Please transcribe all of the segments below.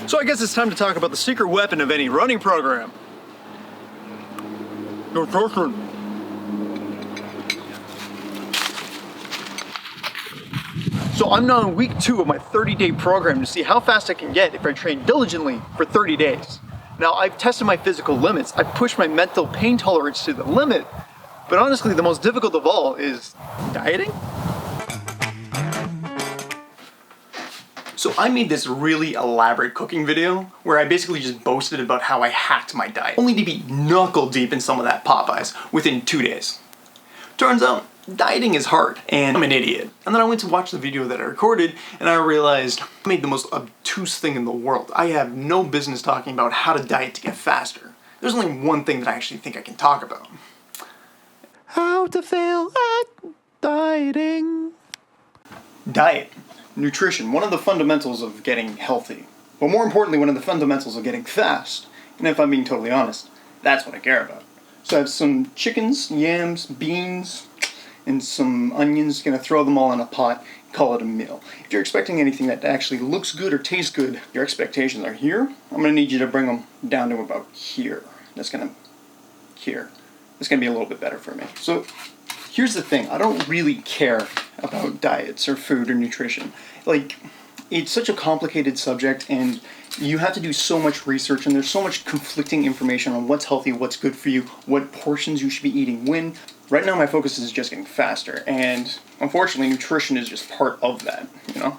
So I guess it's time to talk about the secret weapon of any running program. Nutrition. So I'm now in week 2 of my 30-day program to see how fast I can get if I train diligently for 30 days. Now I've tested my physical limits, I've pushed my mental pain tolerance to the limit, but honestly the most difficult of all is dieting. So I made this really elaborate cooking video where I basically just boasted about how I hacked my diet, only to be knuckle deep in some of that Popeyes within 2 days. Turns out, dieting is hard, and I'm an idiot. And then I went to watch the video that I recorded, and I realized I made the most obtuse thing in the world. I have no business talking about how to diet to get faster. There's only one thing that I actually think I can talk about. How to fail at dieting. Diet. Nutrition, one of the fundamentals of getting healthy. But more importantly, one of the fundamentals of getting fast. And if I'm being totally honest, that's what I care about. So I have some chickens, yams, beans, and some onions. Gonna throw them all in a pot, call it a meal. If you're expecting anything that actually looks good or tastes good, your expectations are here. I'm gonna need you to bring them down to about here. That's gonna be a little bit better for me. So here's the thing, I don't really care about diets or food or nutrition. Like, it's such a complicated subject and you have to do so much research and there's so much conflicting information on what's healthy, what's good for you, what portions you should be eating when. Right now my focus is just getting faster and unfortunately nutrition is just part of that, you know?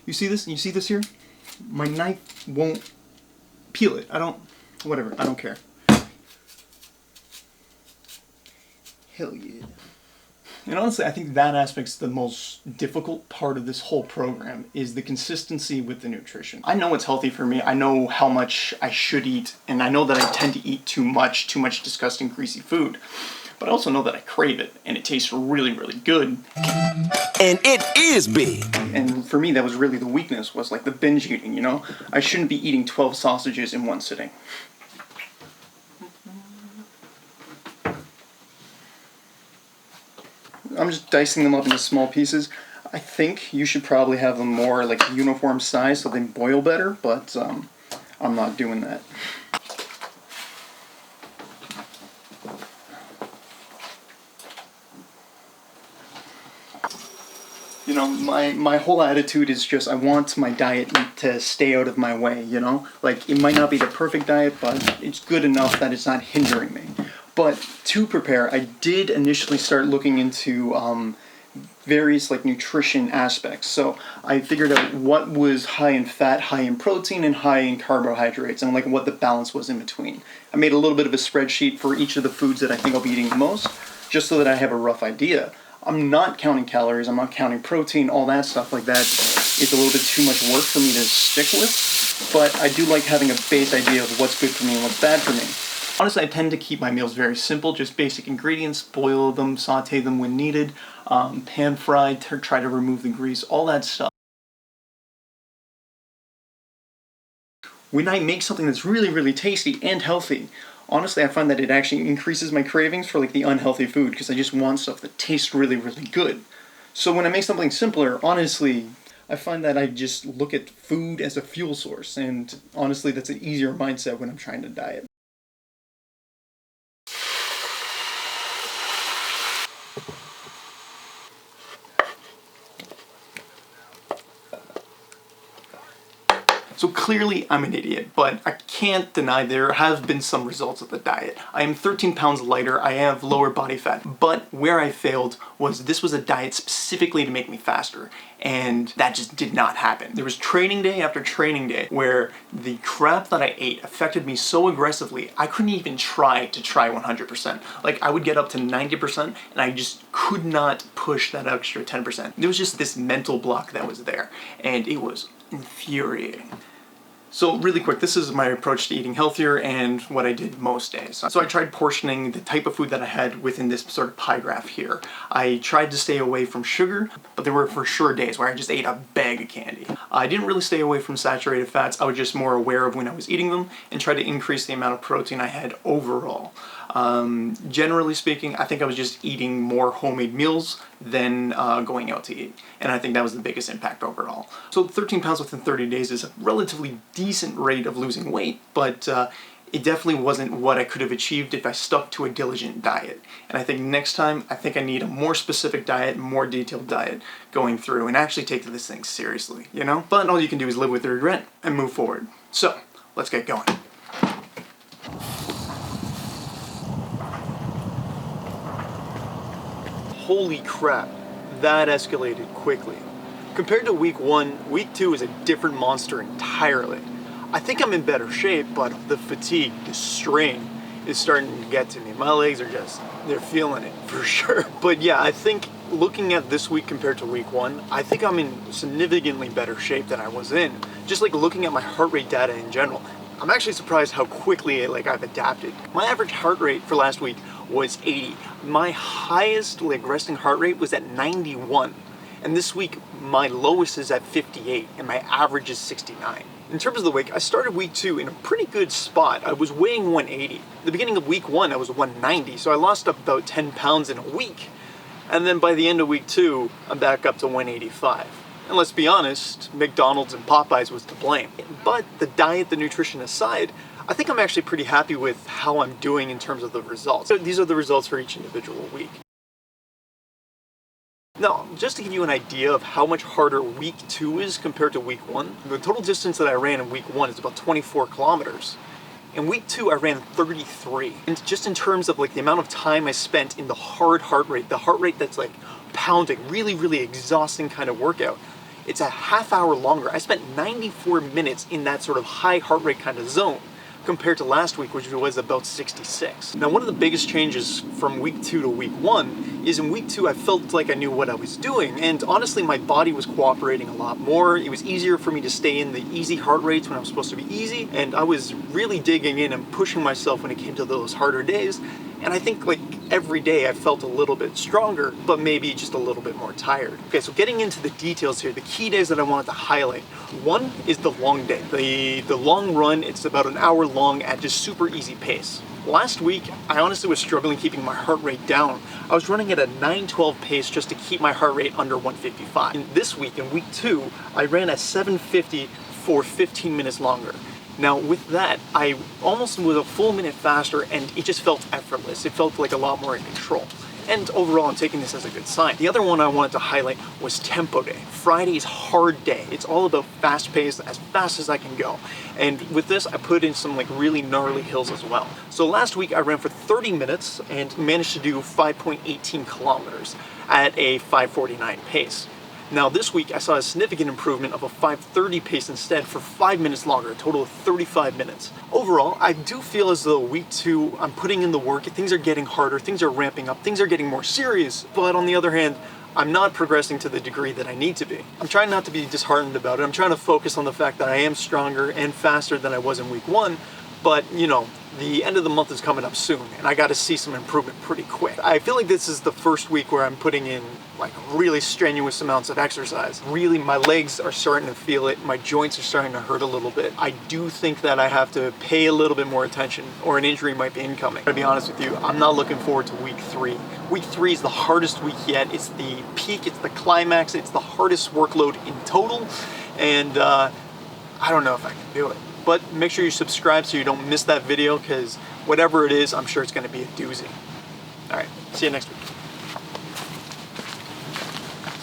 You see this? You see this here? My knife won't peel it. I don't care. Hell yeah. And honestly, I think that aspect's the most difficult part of this whole program is the consistency with the nutrition. I know what's healthy for me, I know how much I should eat, and I know that I tend to eat too much disgusting, greasy food. But I also know that I crave it, and it tastes really, really good. And it is big. And for me, that was really the weakness, was like the binge eating, you know? I shouldn't be eating 12 sausages in one sitting. I'm just dicing them up into small pieces. I think you should probably have them more like uniform size so they boil better, but I'm not doing that. You know, my whole attitude is just I want my diet to stay out of my way, you know? Like, it might not be the perfect diet, but it's good enough that it's not hindering me. But to prepare, I did initially start looking into various like nutrition aspects. So I figured out what was high in fat, high in protein, and high in carbohydrates, and like what the balance was in between. I made a little bit of a spreadsheet for each of the foods that I think I'll be eating the most, just so that I have a rough idea. I'm not counting calories, I'm not counting protein, all that stuff like that. It's a little bit too much work for me to stick with, but I do like having a base idea of what's good for me and what's bad for me. Honestly, I tend to keep my meals very simple, just basic ingredients, boil them, saute them when needed, pan fry, try to remove the grease, all that stuff. When I make something that's really, really tasty and healthy, honestly, I find that it actually increases my cravings for like the unhealthy food because I just want stuff that tastes really, really good. So when I make something simpler, honestly, I find that I just look at food as a fuel source, and honestly, that's an easier mindset when I'm trying to diet. So clearly I'm an idiot, but I can't deny there have been some results of the diet. I am 13 pounds lighter, I have lower body fat, but where I failed was this was a diet specifically to make me faster, and that just did not happen. There was training day after training day where the crap that I ate affected me so aggressively, I couldn't even try 100%. Like, I would get up to 90% and I just could not push that extra 10%. There was just this mental block that was there, and it was infuriating. So really quick, this is my approach to eating healthier and what I did most days. So I tried portioning the type of food that I had within this sort of pie graph here. I tried to stay away from sugar, but there were for sure days where I just ate a bag of candy. I didn't really stay away from saturated fats. I was just more aware of when I was eating them and try to increase the amount of protein I had overall. Generally speaking, I think I was just eating more homemade meals than going out to eat. And I think that was the biggest impact overall. So 13 pounds within 30 days is a relatively decent rate of losing weight, but it definitely wasn't what I could have achieved if I stuck to a diligent diet. And I think next time, I think I need a more specific diet, more detailed diet going through and actually take this thing seriously, you know? But all you can do is live with the regret and move forward. So, let's get going. Holy crap, that escalated quickly. Compared to week 1, week 2 is a different monster entirely. I think I'm in better shape, but the fatigue, the strain is starting to get to me. My legs are just, they're feeling it for sure. But yeah, I think looking at this week compared to week 1, I think I'm in significantly better shape than I was in. Just like looking at my heart rate data in general, I'm actually surprised how quickly I've adapted. My average heart rate for last week was 80. My highest resting heart rate was at 91. And this week, my lowest is at 58, and my average is 69. In terms of the weight, I started week 2 in a pretty good spot. I was weighing 180. At the beginning of week 1, I was 190, so I lost about 10 pounds in a week. And then by the end of week 2, I'm back up to 185. And let's be honest, McDonald's and Popeyes was to blame. But the diet, the nutrition aside, I think I'm actually pretty happy with how I'm doing in terms of the results. So these are the results for each individual week. Now, just to give you an idea of how much harder week 2 is compared to week 1, the total distance that I ran in week 1 is about 24 kilometers. In week 2, I ran 33. And just in terms of the amount of time I spent in the hard heart rate, the heart rate that's pounding, really, really exhausting kind of workout, it's a half hour longer. I spent 94 minutes in that sort of high heart rate kind of zone, compared to last week, which was about 66. Now, one of the biggest changes from week 2 to week 1 is in week 2, I felt like I knew what I was doing, and honestly, my body was cooperating a lot more. It was easier for me to stay in the easy heart rates when I was supposed to be easy, and I was really digging in and pushing myself when it came to those harder days. And I think every day I felt a little bit stronger, but maybe just a little bit more tired. Okay, so getting into the details here, the key days that I wanted to highlight. One is the long day. The long run, it's about an hour long at just super easy pace. Last week, I honestly was struggling keeping my heart rate down. I was running at a 9:12 pace just to keep my heart rate under 155. And this week, in week 2, I ran at 750 for 15 minutes longer. Now with that, I almost was a full minute faster and it just felt effortless. It felt like a lot more in control. And overall, I'm taking this as a good sign. The other one I wanted to highlight was tempo day. Friday's hard day. It's all about fast pace, as fast as I can go. And with this, I put in some really gnarly hills as well. So last week I ran for 30 minutes and managed to do 5.18 kilometers at a 5:49 pace. Now this week I saw a significant improvement of a 5:30 pace instead for 5 minutes longer, a total of 35 minutes. Overall, I do feel as though week 2, I'm putting in the work, things are getting harder, things are ramping up, things are getting more serious, but on the other hand, I'm not progressing to the degree that I need to be. I'm trying not to be disheartened about it. I'm trying to focus on the fact that I am stronger and faster than I was in week 1, but the end of the month is coming up soon and I gotta see some improvement pretty quick. I feel like this is the first week where I'm putting in really strenuous amounts of exercise. Really, my legs are starting to feel it. My joints are starting to hurt a little bit. I do think that I have to pay a little bit more attention or an injury might be incoming. To be honest with you, I'm not looking forward to week 3. Week 3 is the hardest week yet. It's the peak, it's the climax, it's the hardest workload in total. And I don't know if I can do it. But make sure you subscribe so you don't miss that video because whatever it is, I'm sure it's going to be a doozy. All right, see you next week.